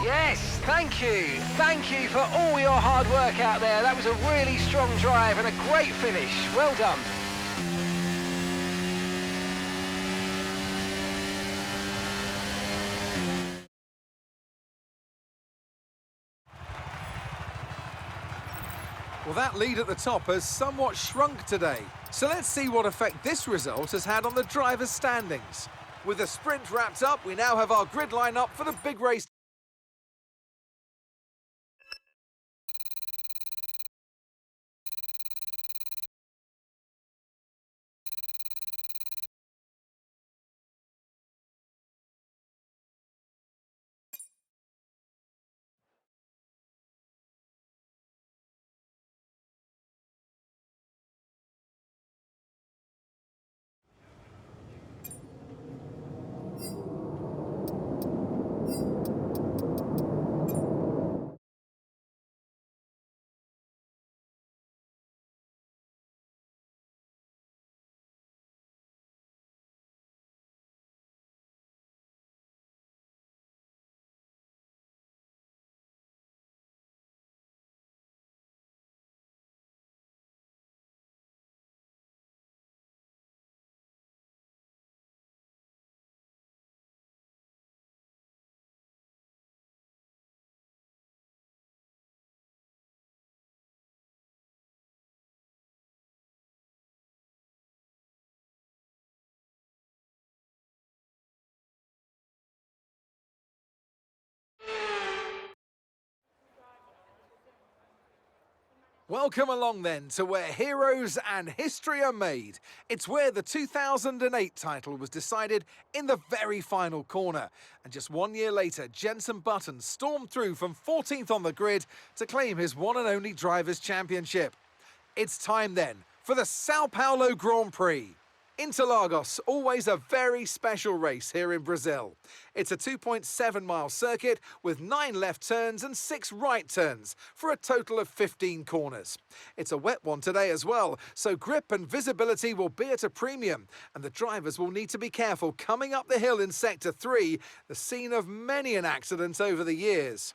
Yes, thank you. Thank you for all your hard work out there. That was a really strong drive and a great finish. Well done. Well, that lead at the top has somewhat shrunk today. So let's see what effect this result has had on the drivers' standings. With the sprint wrapped up, we now have our grid line up for the big race. Welcome along then to where heroes and history are made. It's where the 2008 title was decided in the very final corner. And just 1 year later, Jenson Button stormed through from 14th on the grid to claim his one and only Drivers' Championship. It's time then for the Sao Paulo Grand Prix. Interlagos, always a very special race here in Brazil. It's a 2.7-mile circuit with 9 left turns and 6 right turns for a total of 15 corners. It's a wet one today as well, so grip and visibility will be at a premium, and the drivers will need to be careful coming up the hill in Sector 3, the scene of many an accident over the years.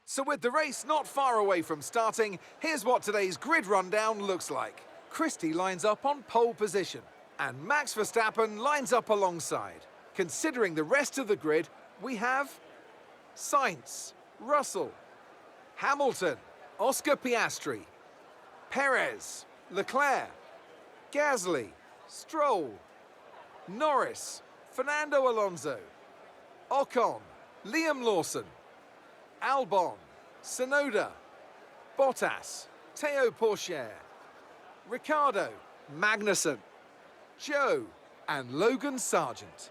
So with the race not far away from starting, here's what today's grid rundown looks like. Christie lines up on pole position, and Max Verstappen lines up alongside. Considering the rest of the grid, we have Sainz, Russell, Hamilton, Oscar Piastri, Perez, Leclerc, Gasly, Stroll, Norris, Fernando Alonso, Ocon, Liam Lawson, Albon, Tsunoda, Bottas, Théo Pourchaire, Ricciardo, Magnussen, Joe, and Logan Sargent.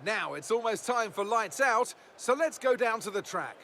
Now it's almost time for lights out, so let's go down to the track.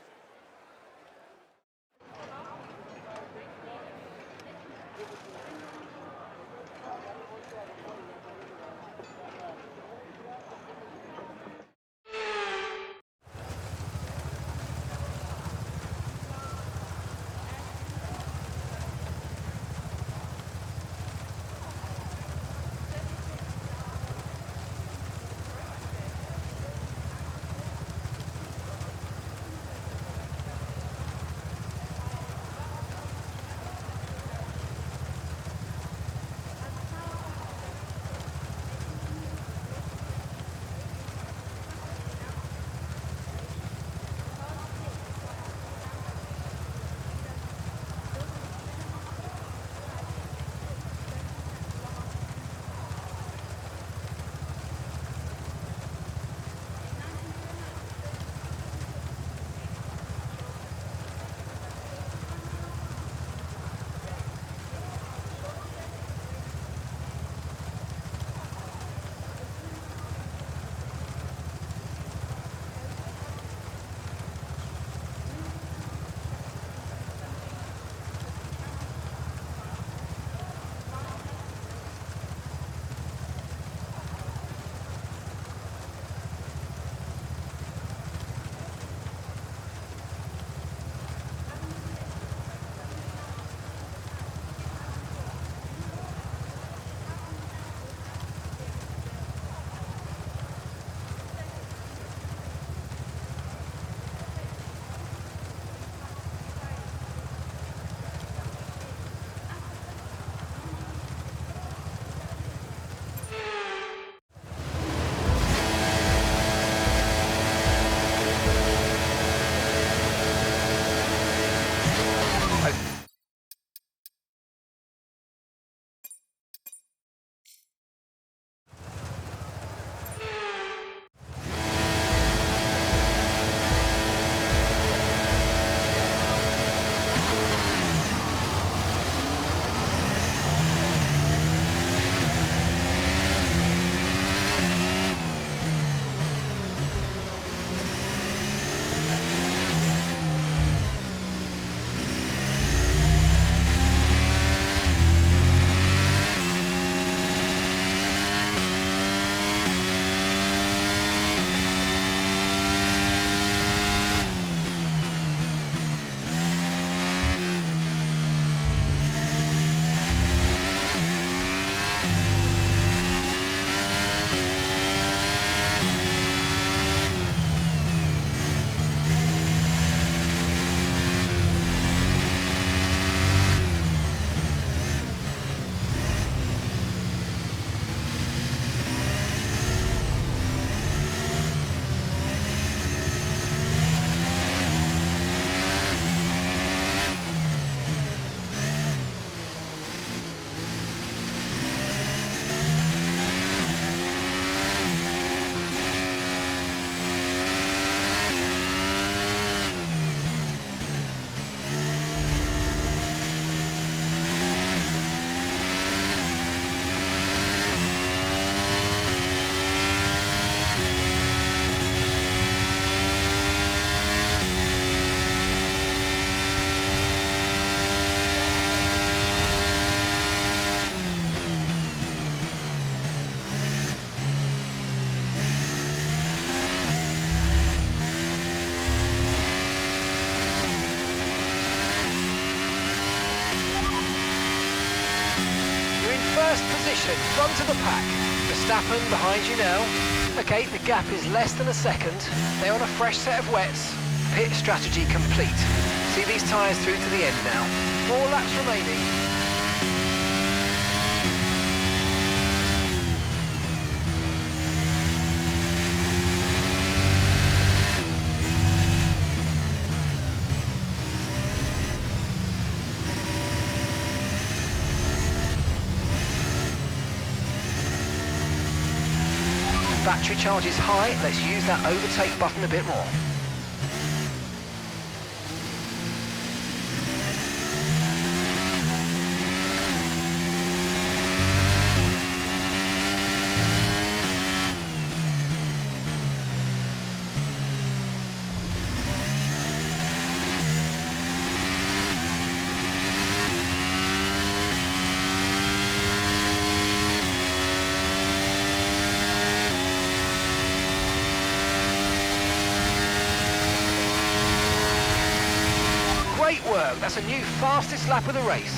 position, front of the pack. Verstappen behind you now. Okay, the gap is less than a second. They're on a fresh set of wets. Pit strategy complete. See these tyres through to the end now. 4 laps remaining. Battery charge is high, let's use that overtake button a bit more. Great work, that's a new fastest lap of the race.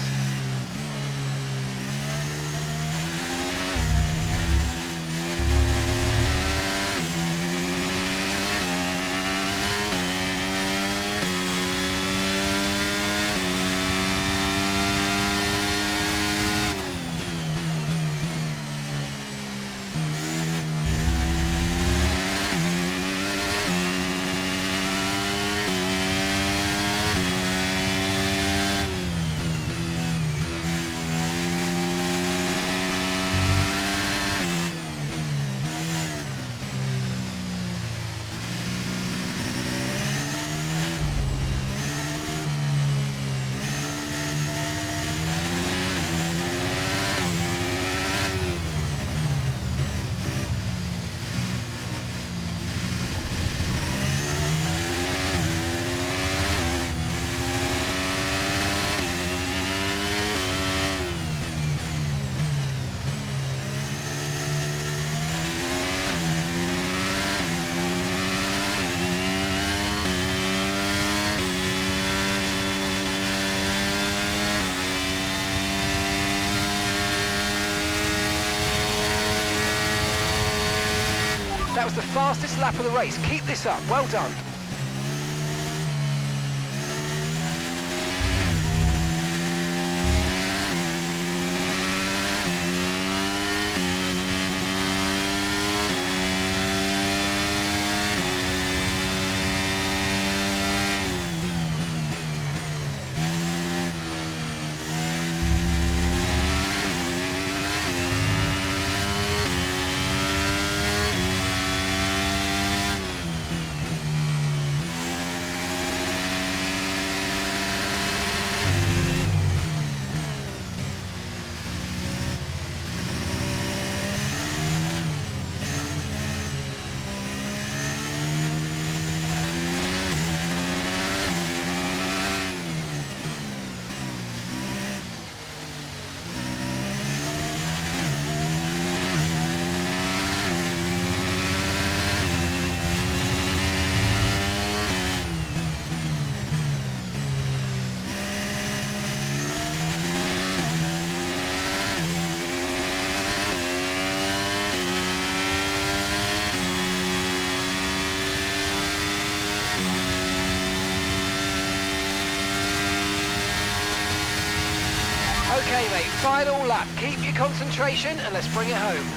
That was the fastest lap of the race. Keep this up. Well done. Okay, mate, final lap. Keep your concentration and let's bring it home.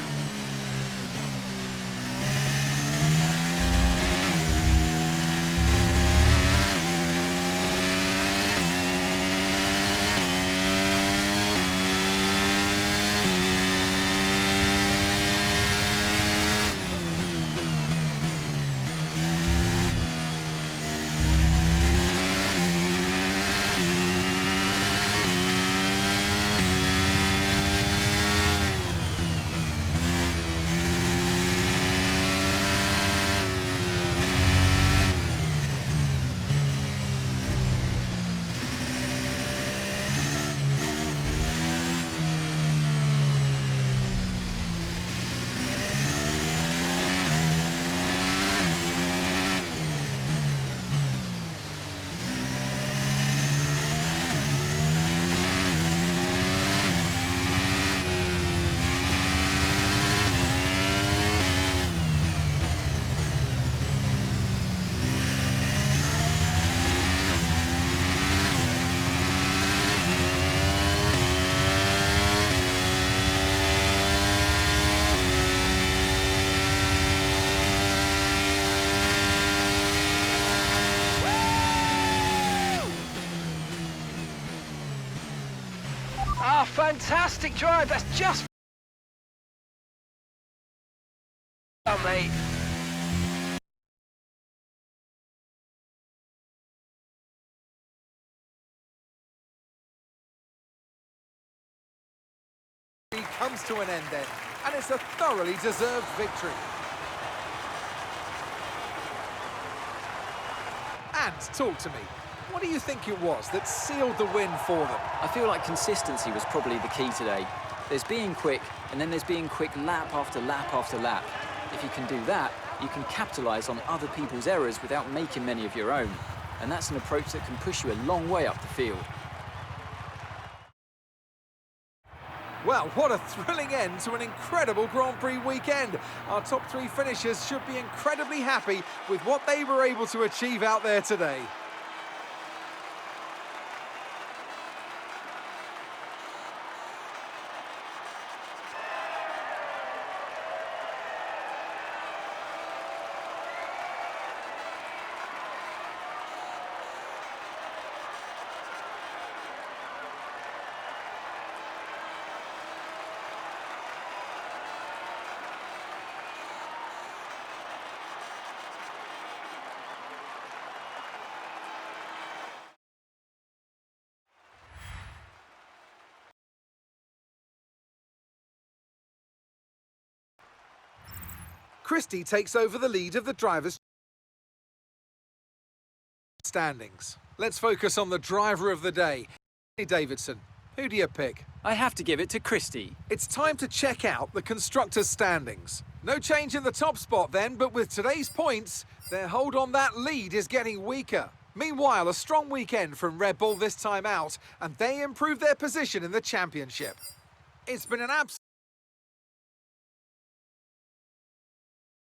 fantastic drive. That's just done, mate. Comes to an end then, and it's a thoroughly deserved victory. And talk to me. What do you think it was that sealed the win for them? I feel like consistency was probably the key today. There's being quick, and then there's being quick lap after lap after lap. If you can do that, you can capitalise on other people's errors without making many of your own. And that's an approach that can push you a long way up the field. Well, what a thrilling end to an incredible Grand Prix weekend. Our top three finishers should be incredibly happy with what they were able to achieve out there today. Christie takes over the lead of the drivers' standings. Let's focus on the driver of the day. Davidson, who do you pick? I have to give it to Christie. It's time to check out the constructors' standings. No change in the top spot then, but with today's points, their hold on that lead is getting weaker. Meanwhile, a strong weekend from Red Bull this time out, and they improve their position in the championship. It's been an absolute